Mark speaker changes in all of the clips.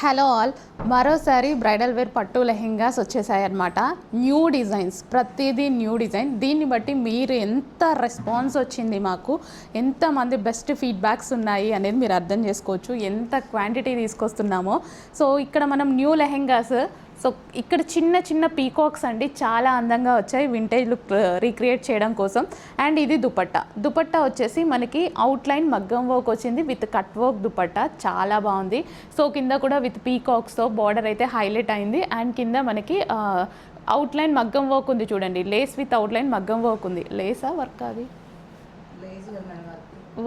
Speaker 1: Hello all, మరోసారి bridal wear పట్టు లెహెంగాస్ వచ్చేసాయి అనమాట. న్యూ డిజైన్స్, ప్రతిదీ న్యూ డిజైన్. దీన్ని బట్టి మీరు ఎంత రెస్పాన్స్ వచ్చింది, మాకు ఎంతమంది బెస్ట్ ఫీడ్బ్యాక్స్ ఉన్నాయి అనేది మీరు అర్థం చేసుకోవచ్చు, ఎంత క్వాంటిటీ తీసుకొస్తున్నామో. సో ఇక్కడ మనం న్యూ లెహెంగాస్, సో ఇక్కడ చిన్న చిన్న పీకాక్స్ అండి, చాలా అందంగా వచ్చాయి వింటేజ్ లుక్ రీక్రియేట్ చేయడం కోసం. అండ్ ఇది దుపట్టా వచ్చేసి మనకి అవుట్లైన్ మగ్గం వర్క్ వచ్చింది విత్ కట్ వర్క్ దుపట్టా, చాలా బాగుంది. సో కింద కూడా విత్ పీకాక్స్తో బార్డర్ అయితే హైలైట్ అయింది. అండ్ కింద మనకి అవుట్లైన్ మగ్గం వర్క్ ఉంది చూడండి, లేస్ విత్ అవుట్లైన్ మగ్గం వర్క్ ఉంది. లేసా వర్క్ అది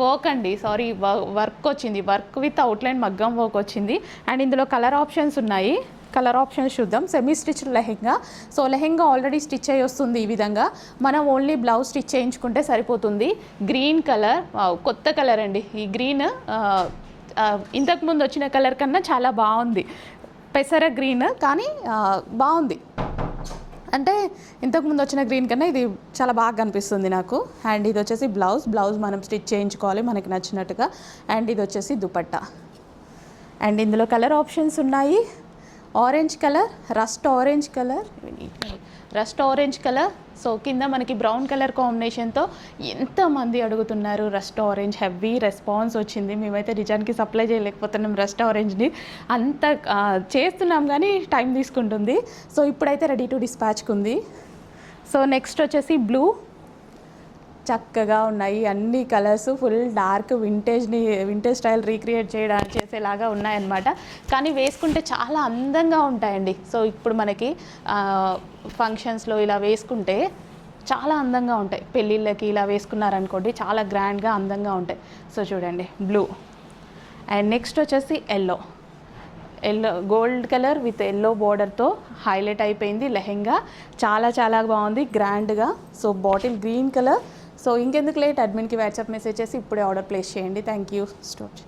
Speaker 1: వర్క్ అండి, సారీ వర్క్ వచ్చింది, వర్క్ విత్ అవుట్లైన్ మగ్గం వర్క్ వచ్చింది. అండ్ ఇందులో కలర్ ఆప్షన్స్ ఉన్నాయి, కలర్ ఆప్షన్స్ చూద్దాం. Semi stitch lehenga. So lehenga already stitch అయ్యి వస్తుంది ఈ విధంగా, మనం ఓన్లీ బ్లౌజ్ స్టిచ్ చేయించుకుంటే సరిపోతుంది. గ్రీన్ కలర్, కొత్త కలర్ అండి ఈ గ్రీన్. ఇంతకుముందు వచ్చిన కలర్ కన్నా చాలా బాగుంది, పెసర గ్రీన్, కానీ బాగుంది. అంటే ఇంతకుముందు వచ్చిన గ్రీన్ కన్నా ఇది చాలా బాగా కనిపిస్తుంది నాకు. అండ్ ఇది వచ్చేసి బ్లౌజ్ మనం స్టిచ్ చేయించుకోవాలి మనకి నచ్చినట్టుగా. అండ్ ఇది వచ్చేసి దుపట్టా. అండ్ ఇందులో కలర్ ఆప్షన్స్ ఉన్నాయి. Orange colour, rust orange colour. So కింద మనకి బ్రౌన్ కలర్ కాంబినేషన్తో ఎంతమంది అడుగుతున్నారు రస్ట్ ఆరెంజ్, హెవీ రెస్పాన్స్ వచ్చింది. మేమైతే నిజానికి సప్లై చేయలేకపోతున్నాం రస్ట్ ఆరెంజ్ని, అంత చేస్తున్నాం కానీ టైం తీసుకుంటుంది. సో ఇప్పుడైతే రెడీ టు డిస్పాచ్కి ఉంది. సో నెక్స్ట్ వచ్చేసి బ్లూ, చక్కగా ఉన్నాయి అన్ని colours, full dark vintage style recreate చేసేలాగా ఉన్నాయన్నమాట. కానీ వేసుకుంటే చాలా అందంగా ఉంటాయండి. సో ఇప్పుడు మనకి ఫంక్షన్స్లో ఇలా వేసుకుంటే చాలా అందంగా ఉంటాయి, పెళ్ళిళ్ళకి ఇలా వేసుకున్నారనుకోండి చాలా గ్రాండ్గా అందంగా ఉంటాయి. సో చూడండి బ్లూ. అండ్ నెక్స్ట్ వచ్చేసి yellow gold colour with yellow బోర్డర్తో హైలైట్ అయిపోయింది లెహెంగా, చాలా బాగుంది గ్రాండ్గా. So bottle green colour. So ఇంకెందుకు లేట్, అడ్మిన్కి వాట్సాప్ మెసేజ్ చేసి ఇప్పుడే ఆర్డర్ ప్లేస్ చేయండి. Thank you. స్టాప్.